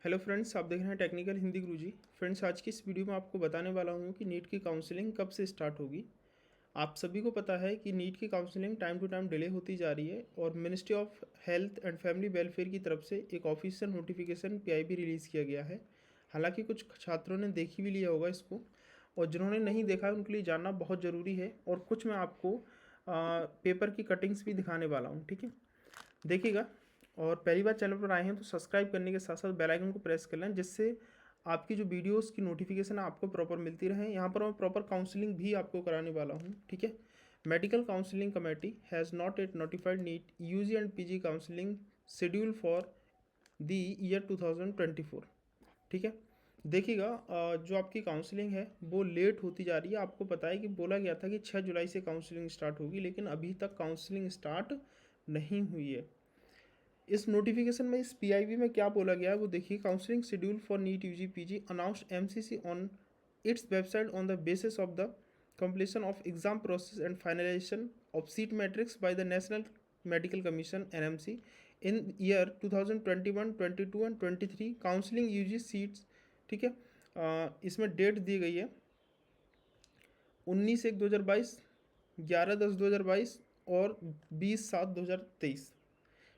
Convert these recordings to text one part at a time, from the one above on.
Hello friends, आप देख रहे हैं टेक्निकल हिंदी गुरुजी। फ्रेंड्स, आज की इस वीडियो में आपको बताने वाला हूँ कि नीट की काउंसलिंग कब से स्टार्ट होगी। आप सभी को पता है कि नीट की counselling time to time delay होती जा रही है और ministry of health and family welfare की तरफ से एक ऑफिशियल नोटिफिकेशन पीआईबी रिलीज़ किया गया है। हालांकि कुछ छात्रों ने देख भी लिया होगा इसको, और जिन्होंने नहीं देखा है उनके लिए जानना बहुत ज़रूरी है। और कुछ मैं आपको पेपर की कटिंग्स भी दिखाने वाला हूँ, ठीक है। देखिएगा, और पहली बार चैनल पर आए हैं तो सब्सक्राइब करने के साथ साथ बेल आइकन को प्रेस कर लें, जिससे आपकी जो वीडियोस की नोटिफिकेशन आपको प्रॉपर मिलती रहे। यहाँ पर मैं प्रॉपर काउंसलिंग भी आपको कराने वाला हूँ, ठीक है। Medical counselling committee has not yet notified NEET UG and PG counselling schedule for the year 2024, ठीक है। देखिएगा, जो आपकी काउंसलिंग है वो लेट होती जा रही है। आपको पता है कि बोला गया था कि 6 जुलाई से काउंसलिंग स्टार्ट होगी, लेकिन अभी तक काउंसलिंग स्टार्ट नहीं हुई है। इस नोटिफिकेशन में, इस पीआईबी में क्या बोला गया है वो देखिए। Counselling schedule for NEET UG PG announced MCC on its website on the basis of the completion of exam process and finalization of seat matrix by the National Medical Commission NMC in year 2021, 22 and 23 counselling UG seats, ठीक है। इसमें date दी गई है 19/1/2022, 11/10/2022 और 20/7/2023,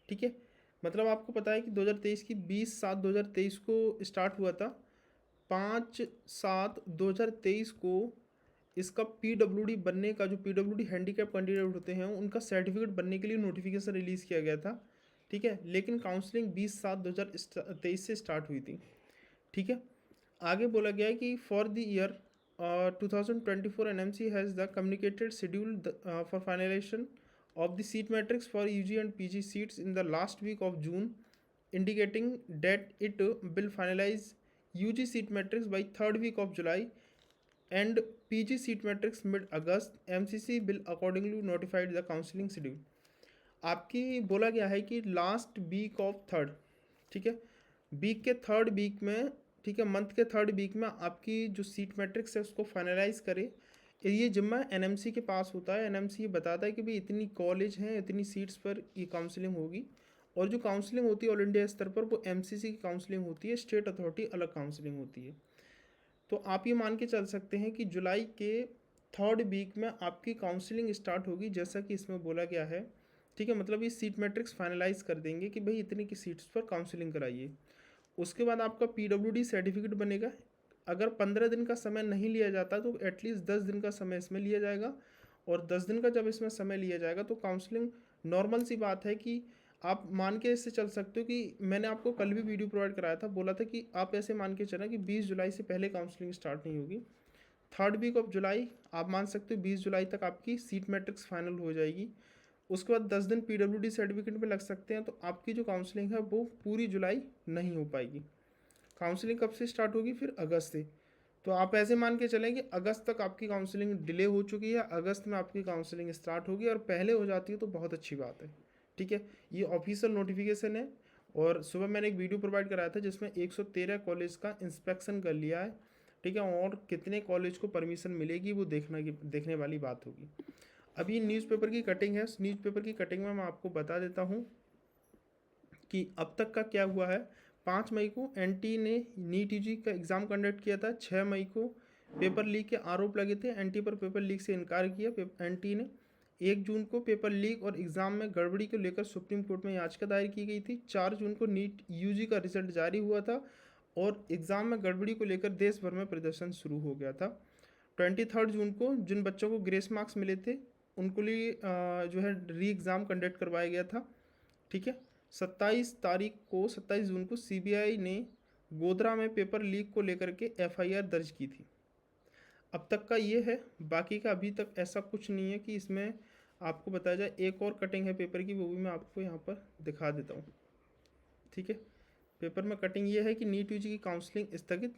ठीक है। मतलब आपको पता है कि 2023 की 20/7/2023 को स्टार्ट हुआ था। 5/7/2023 को इसका पीडब्ल्यूडी बनने का, जो पीडब्ल्यूडी हैंडीकैप कैंडिडेट होते हैं उनका सर्टिफिकेट बनने के लिए नोटिफिकेशन रिलीज़ किया गया था, ठीक है। लेकिन काउंसलिंग 20/7/2023 से स्टार्ट हुई थी, ठीक है। आगे बोला गया है कि for the year 2024 NMC has the communicated schedule for finalisation of the seat matrix for UG and PG seats in the last week of June, indicating that it will finalize UG seat matrix by third week of July and PG seat matrix mid-August. MCC will accordingly notify the counseling schedule. आपकी बोला गया है कि last week of third, ठीक है, week के third week में, ठीक है, मंथ के थर्ड वीक में आपकी जो सीट मैट्रिक्स है उसको फाइनलाइज करे। ये जिम्मा एनएमसी के पास होता है। एनएमसी ये बताता है कि भाई इतनी कॉलेज हैं, इतनी सीट्स पर ये काउंसलिंग होगी। और जो काउंसलिंग होती है ऑल इंडिया स्तर पर वो एमसीसी की काउंसलिंग होती है, स्टेट अथॉरिटी अलग काउंसलिंग होती है। तो आप ये मान के चल सकते हैं कि जुलाई के थर्ड वीक में आपकी काउंसलिंग स्टार्ट होगी, जैसा कि इसमें बोला गया है, ठीक है। मतलब ये सीट मैट्रिक्स फाइनलाइज कर देंगे कि भाई इतनी की सीट्स पर काउंसलिंग कराइए। उसके बाद आपका पीडब्ल्यूडी सर्टिफिकेट बनेगा। अगर 15 दिन का समय नहीं लिया जाता तो एटलीस्ट 10 दिन का समय इसमें लिया जाएगा। और 10 दिन का जब इसमें समय लिया जाएगा तो काउंसलिंग, नॉर्मल सी बात है कि आप मान के इससे चल सकते हो कि मैंने आपको कल भी वीडियो प्रोवाइड कराया था, बोला था कि आप ऐसे मान के चलें कि 20 जुलाई से पहले काउंसलिंग स्टार्ट नहीं होगी। थर्ड वीक ऑफ जुलाई आप मान सकते हो 20 जुलाई तक आपकी सीट मैट्रिक्स फाइनल हो जाएगी। उसके बाद 10 दिन पीडब्ल्यूडी सर्टिफिकेट में लग सकते हैं, तो आपकी जो काउंसलिंग है वो पूरी जुलाई नहीं हो पाएगी। काउंसलिंग कब से स्टार्ट होगी? फिर अगस्त से। तो आप ऐसे मान के चलें कि अगस्त तक आपकी काउंसलिंग डिले हो चुकी है, अगस्त में आपकी काउंसलिंग स्टार्ट होगी, और पहले हो जाती है तो बहुत अच्छी बात है, ठीक है। ये ऑफिशियल नोटिफिकेशन है। और सुबह मैंने एक वीडियो प्रोवाइड कराया था जिसमें 113 कॉलेज का इंस्पेक्शन कर लिया है, ठीक है। और कितने कॉलेज को परमिशन मिलेगी वो देखने वाली बात होगी। अब ये न्यूज़पेपर की कटिंग है। उस न्यूज़पेपर की कटिंग में मैं आपको बता देता हूँ कि अब तक का क्या हुआ है। 5 मई को एनटी ने नीट यूजी का एग्ज़ाम कंडक्ट किया था। 6 मई को पेपर लीक के आरोप लगे थे, एनटी पर पेपर लीक से इनकार किया एनटी ने। 1 जून को पेपर लीक और एग्ज़ाम में गड़बड़ी को लेकर सुप्रीम कोर्ट में याचिका दायर की गई थी। 4 जून को नीट यूजी का रिजल्ट जारी हुआ था और एग्ज़ाम में गड़बड़ी को लेकर देश भर में प्रदर्शन शुरू हो गया था। 23 जून को जिन बच्चों को ग्रेस मार्क्स मिले थे उनको लिए जो है री एग्ज़ाम कंडक्ट करवाया गया था, ठीक है। 27 जून को सीबीआई ने गोधरा में पेपर लीक को लेकर के एफआईआर दर्ज की थी। अब तक का ये है, बाकी का अभी तक ऐसा कुछ नहीं है कि इसमें आपको बताया जाए। एक और कटिंग है पेपर की, वो भी मैं आपको यहाँ पर दिखा देता हूँ, ठीक है। पेपर में कटिंग ये है कि नीट यूजी की काउंसलिंग स्थगित,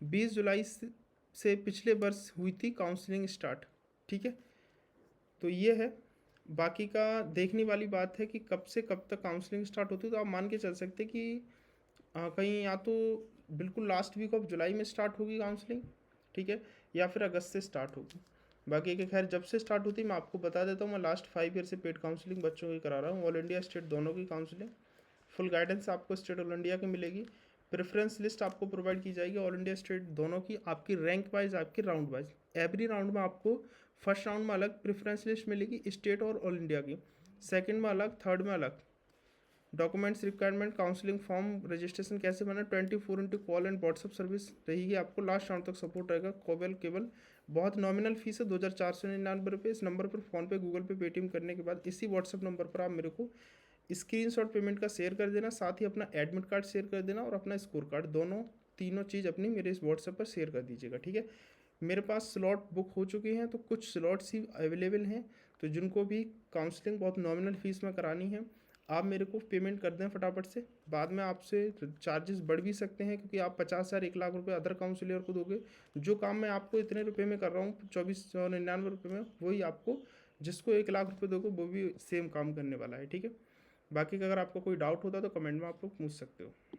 20 जुलाई से पिछले वर्ष हुई थी काउंसलिंग स्टार्ट, ठीक है। तो ये है। बाकी का देखने वाली बात है कि कब से कब तक काउंसलिंग स्टार्ट होती है। तो आप मान के चल सकते कि कहीं या तो बिल्कुल लास्ट वीक ऑफ जुलाई में स्टार्ट होगी काउंसलिंग, ठीक है, या फिर अगस्त से स्टार्ट होगी। बाकी के खैर जब से स्टार्ट होती है मैं आपको बता देता हूँ। मैं लास्ट 5 ईयर से पेड काउंसलिंग बच्चों की करा रहा हूँ, ऑल इंडिया स्टेट दोनों की काउंसलिंग। फुल गाइडेंस आपको स्टेट ऑल इंडिया की मिलेगी। प्रेफरेंस लिस्ट आपको प्रोवाइड की जाएगी ऑल इंडिया स्टेट दोनों की, आपकी रैंक वाइज, आपकी राउंड वाइज। एवरी राउंड में आपको फर्स्ट राउंड में अलग प्रेफरेंस लिस्ट मिलेगी स्टेट और ऑल इंडिया की, सेकंड में अलग, थर्ड में अलग। Documents requirement, counselling form, registration कैसे बना, 24 कॉल एंड व्हाट्सअप सर्विस रहेगी आपको, लास्ट राउंड तक सपोर्ट रहेगा। केवल बहुत नॉमिनल फीस है 2499 इस नंबर पर फ़ोनपे, गूगल पे, पेटीएम करने के बाद इसी व्हाट्सअप नंबर पर आप मेरे को स्क्रीनशॉट पेमेंट का शेयर कर देना, साथ ही अपना एडमिट कार्ड शेयर कर देना और अपना स्कोर कार्ड, दोनों तीनों चीज़ अपनी मेरे इस व्हाट्सएप पर शेयर कर दीजिएगा, ठीक है। मेरे पास स्लॉट बुक हो चुके हैं, तो कुछ स्लॉट्स ही अवेलेबल हैं, तो जिनको भी काउंसलिंग बहुत नॉमिनल फीस में करानी है आप मेरे को पेमेंट कर दें फटाफट से। बाद में आपसे चार्जेस बढ़ भी सकते हैं क्योंकि आप 50,000 1 लाख रुपए अदर काउंसलर को दोगे। जो काम मैं आपको इतने रुपए में कर रहा हूँ 2499 में, वही आपको जिसको 1 लाख रुपए दोगे वो भी सेम काम करने वाला है, ठीक है। बाकी का अगर आपको कोई डाउट होता तो कमेंट में आप लोग पूछ सकते हो।